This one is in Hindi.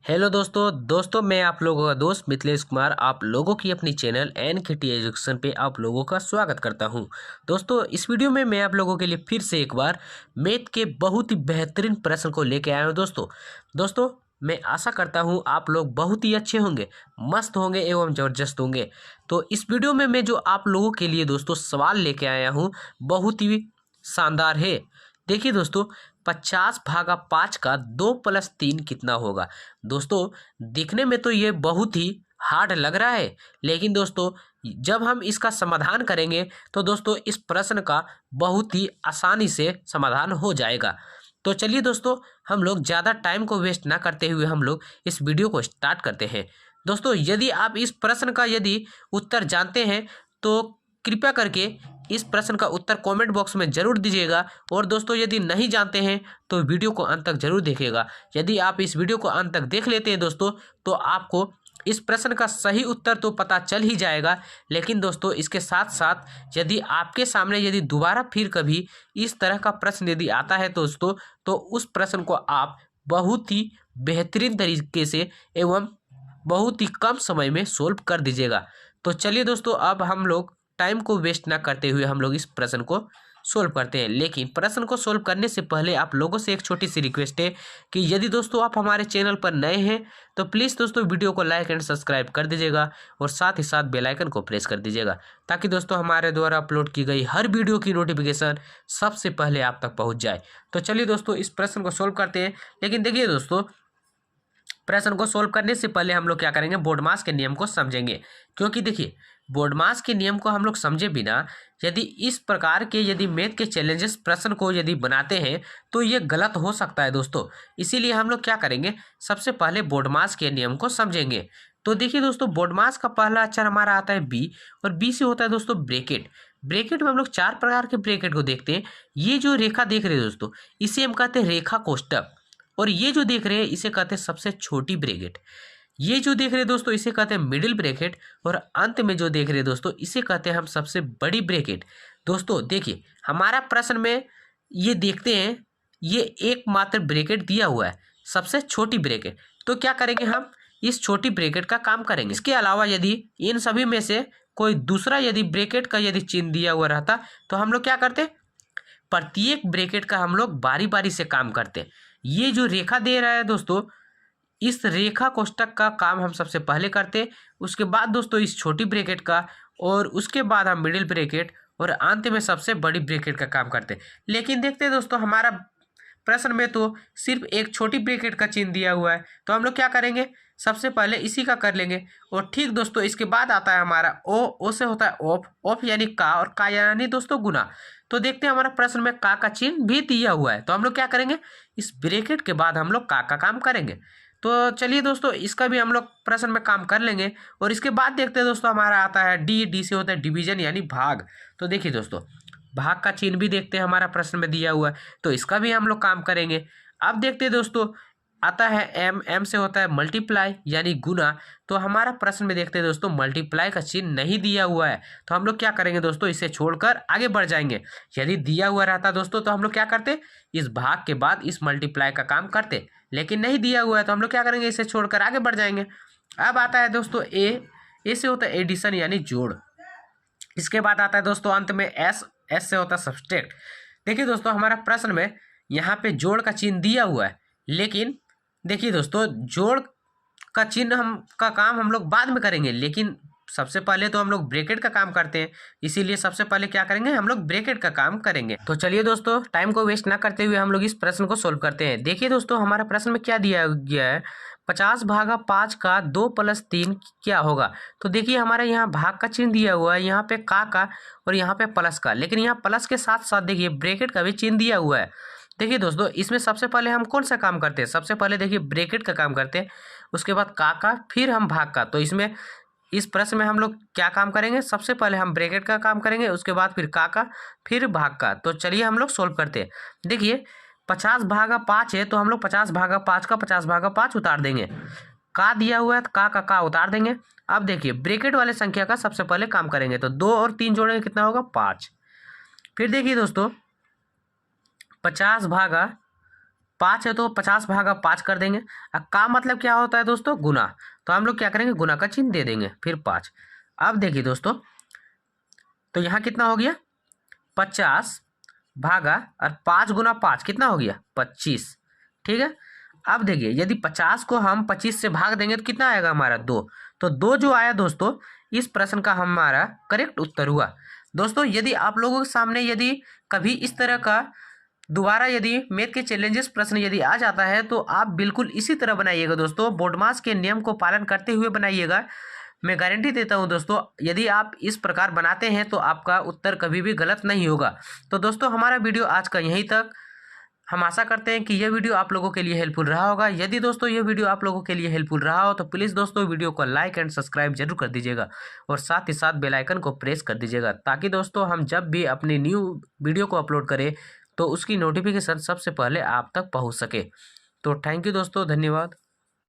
हेलो दोस्तों मैं आप लोगों का दोस्त मिथिलेश कुमार आप लोगों की अपनी चैनल NKT एजुकेशन पे आप लोगों का स्वागत करता हूं। दोस्तों इस वीडियो में मैं आप लोगों के लिए फिर से एक बार मैथ के बहुत ही बेहतरीन प्रश्न को लेके आया हूं। दोस्तों मैं आशा करता हूं आप लोग बहुत ही अच्छे होंगे, मस्त होंगे एवं ज़बरदस्त होंगे। तो इस वीडियो में मैं जो आप लोगों के लिए दोस्तों सवाल लेके आया हूँ बहुत ही शानदार है। देखिए दोस्तों 50/5 का 2+3 कितना होगा। दोस्तों दिखने में तो ये बहुत ही हार्ड लग रहा है, लेकिन दोस्तों जब हम इसका समाधान करेंगे तो दोस्तों इस प्रश्न का बहुत ही आसानी से समाधान हो जाएगा। तो चलिए दोस्तों हम लोग ज़्यादा टाइम को वेस्ट ना करते हुए हम लोग इस वीडियो को स्टार्ट करते हैं। दोस्तों यदि आप इस प्रश्न का यदि उत्तर जानते हैं तो कृपया करके इस प्रश्न का उत्तर कमेंट बॉक्स में ज़रूर दीजिएगा। और दोस्तों यदि नहीं जानते हैं तो वीडियो को अंत तक ज़रूर देखिएगा। यदि आप इस वीडियो को अंत तक देख लेते हैं दोस्तों तो आपको इस प्रश्न का सही उत्तर तो पता चल ही जाएगा, लेकिन दोस्तों इसके साथ साथ यदि आपके सामने यदि दोबारा फिर कभी इस तरह का प्रश्न यदि आता है दोस्तों तो उस प्रश्न को आप बहुत ही बेहतरीन तरीके से एवं बहुत ही कम समय में सोल्व कर दीजिएगा। तो चलिए दोस्तों अब हम लोग टाइम को वेस्ट ना करते हुए हम लोग इस प्रश्न को सोल्व करते हैं। लेकिन प्रश्न को सोल्व करने से पहले आप लोगों से एक छोटी सी रिक्वेस्ट है कि यदि दोस्तों आप हमारे चैनल पर नए हैं तो प्लीज़ दोस्तों वीडियो को लाइक एंड सब्सक्राइब कर दीजिएगा और साथ ही साथ बेल आइकन को प्रेस कर दीजिएगा, ताकि दोस्तों हमारे द्वारा अपलोड की गई हर वीडियो की नोटिफिकेशन सबसे पहले आप तक पहुँच जाए। तो चलिए दोस्तों इस प्रश्न को सोल्व करते हैं। लेकिन देखिए दोस्तों प्रश्न को सोल्व करने से पहले हम लोग क्या करेंगे, बोर्डमास के नियम को समझेंगे। क्योंकि देखिए बोर्डमास के नियम को हम लोग समझे बिना यदि इस प्रकार के यदि मैथ के चैलेंजेस प्रश्न को यदि बनाते हैं तो ये गलत हो सकता है दोस्तों। इसीलिए हम लोग क्या करेंगे, सबसे पहले बोर्डमास के नियम को समझेंगे। तो देखिए दोस्तों बोर्डमास का पहला अक्षर हमारा आता है बी, और बी से होता है दोस्तों ब्रैकेट। ब्रैकेट में हम लोग 4 प्रकार के ब्रैकेट को देखते हैं। ये जो रेखा देख रहे हैं दोस्तों इसे हम कहते हैं रेखा कोष्टक, और ये जो देख रहे हैं इसे कहते हैं सबसे छोटी ब्रैकेट। ये जो देख रहे हैं दोस्तों इसे कहते हैं मिडिल ब्रैकेट, और अंत में जो देख रहे हैं दोस्तों इसे कहते हैं हम सबसे बड़ी ब्रैकेट। दोस्तों देखिए हमारा प्रश्न में ये देखते हैं ये एकमात्र ब्रैकेट दिया हुआ है सबसे छोटी ब्रैकेट। तो क्या करेंगे, हम इस छोटी ब्रैकेट का काम करेंगे। इसके अलावा यदि इन सभी में से कोई दूसरा यदि ब्रैकेट का यदि चिन्ह दिया हुआ रहता तो हम लोग क्या करते, प्रत्येक ब्रैकेट का हम लोग बारी बारी से काम करते हैं। ये जो रेखा दे रहा है दोस्तों इस रेखा कोष्टक का काम हम सबसे पहले करते हैं, उसके बाद दोस्तों इस छोटी ब्रैकेट का, और उसके बाद हम मिडिल ब्रैकेट, और अंत में सबसे बड़ी ब्रैकेट का काम करते हैं। लेकिन देखते हैं दोस्तों हमारा प्रश्न में तो सिर्फ एक छोटी ब्रैकेट का चिन्ह दिया हुआ है, तो हम लोग क्या करेंगे, सबसे पहले इसी का कर लेंगे। और ठीक दोस्तों इसके बाद आता है हमारा ओ से होता है ऑफ, ऑफ यानी का, और का यानी दोस्तों गुना। तो देखते हैं हमारा प्रश्न में का चिन्ह भी दिया हुआ है, तो हम लोग क्या करेंगे, इस ब्रैकेट के बाद हम लोग का काम करेंगे। तो चलिए दोस्तों इसका भी हम लोग प्रश्न में काम कर लेंगे। और इसके बाद देखते हैं दोस्तों हमारा आता है डी, डी से होता है डिवीजन यानी भाग। तो देखिए दोस्तों भाग का चिन्ह भी देखते हैं हमारा प्रश्न में दिया हुआ है, तो इसका भी हम लोग काम करेंगे। अब देखते हैं दोस्तों आता है एम, एम से होता है मल्टीप्लाई यानी गुना। तो हमारा प्रश्न में देखते हैं दोस्तों मल्टीप्लाई का चिन्ह नहीं दिया हुआ है, तो हम लोग क्या करेंगे दोस्तों, इसे छोड़कर आगे बढ़ जाएंगे। यदि दिया हुआ रहता दोस्तों तो हम लोग क्या करते, इस भाग के बाद इस मल्टीप्लाई का काम करते, लेकिन नहीं दिया हुआ है तो हम लोग क्या करेंगे, इसे छोड़कर आगे बढ़ जाएंगे। अब आता है दोस्तों ए से होता है एडिशन यानी जोड़। इसके बाद आता है दोस्तों अंत में एस, एस से होता है सब्सट्रैक्ट। देखिए दोस्तों हमारा प्रश्न में यहाँ पे जोड़ का चिन्ह दिया हुआ है, लेकिन देखिए दोस्तों जोड़ का चिन्ह का काम हम लोग बाद में करेंगे, लेकिन सबसे पहले तो हम लोग ब्रैकेट का काम करते हैं। इसीलिए सबसे पहले क्या करेंगे, हम लोग ब्रैकेट का काम करेंगे। तो चलिए दोस्तों टाइम को वेस्ट ना करते हुए हम लोग इस प्रश्न को सोल्व करते हैं। देखिए दोस्तों हमारा प्रश्न में क्या दिया गया है, 50/5 का 2+3 क्या होगा। तो देखिए हमारा यहाँ भाग का चिन्ह दिया हुआ है, यहाँ पे का और यहाँ पे प्लस का, लेकिन यहाँ प्लस के साथ साथ देखिए ब्रैकेट का भी चिन्ह दिया हुआ है। देखिए दोस्तों इसमें सबसे पहले हम कौन सा काम करते हैं, सबसे पहले देखिए ब्रैकेट का काम करते हैं, उसके बाद का फिर हम भाग का। तो इसमें इस प्रश्न में हम लोग क्या काम करेंगे, सबसे पहले हम ब्रैकेट का काम करेंगे, उसके बाद फिर का फिर भाग का। तो चलिए हम लोग सोल्व करते हैं। देखिए 50/5 है तो हम लोग 50/5 का 50/5 उतार देंगे। का दिया हुआ है तो का उतार देंगे। अब देखिए ब्रैकेट वाले संख्या का सबसे पहले काम करेंगे, तो 2 और 3 जोड़ेंगे कितना होगा 5। फिर देखिए दोस्तों 50/5 5 है तो 50 भागा 5 कर देंगे। अब का मतलब क्या होता है दोस्तों? गुना। तो हम लोग क्या करेंगे, गुना का चिन्ह दे देंगे, फिर 5। अब देखिए दोस्तों, तो यहाँ कितना हो गया, 50 भागा और 5 गुना 5 कितना हो गया, 25। ठीक है। अब देखिए, यदि 50 को हम 25 से भाग देंगे तो कितना आएगा हमारा, 2। तो 2 जो आया दोस्तों, इस प्रश्न का हमारा करेक्ट उत्तर हुआ। दोस्तों यदि आप लोगों के सामने यदि कभी इस तरह का दोबारा यदि मैथ के चैलेंजेस प्रश्न यदि आ जाता है तो आप बिल्कुल इसी तरह बनाइएगा दोस्तों, बोर्डमास के नियम को पालन करते हुए बनाइएगा। मैं गारंटी देता हूं दोस्तों, यदि आप इस प्रकार बनाते हैं तो आपका उत्तर कभी भी गलत नहीं होगा। तो दोस्तों हमारा वीडियो आज का यहीं तक। हम आशा करते हैं कि यह वीडियो आप लोगों के लिए हेल्पफुल रहा होगा। यदि दोस्तों ये वीडियो आप लोगों के लिए हेल्पफुल रहा हो तो प्लीज़ दोस्तों वीडियो को लाइक एंड सब्सक्राइब जरूर कर दीजिएगा, और साथ ही साथ बेल आइकन को प्रेस कर दीजिएगा, ताकि दोस्तों हम जब भी अपनी न्यू वीडियो को अपलोड करें तो उसकी नोटिफिकेशन सबसे पहले आप तक पहुंच सके। तो थैंक यू दोस्तों, धन्यवाद।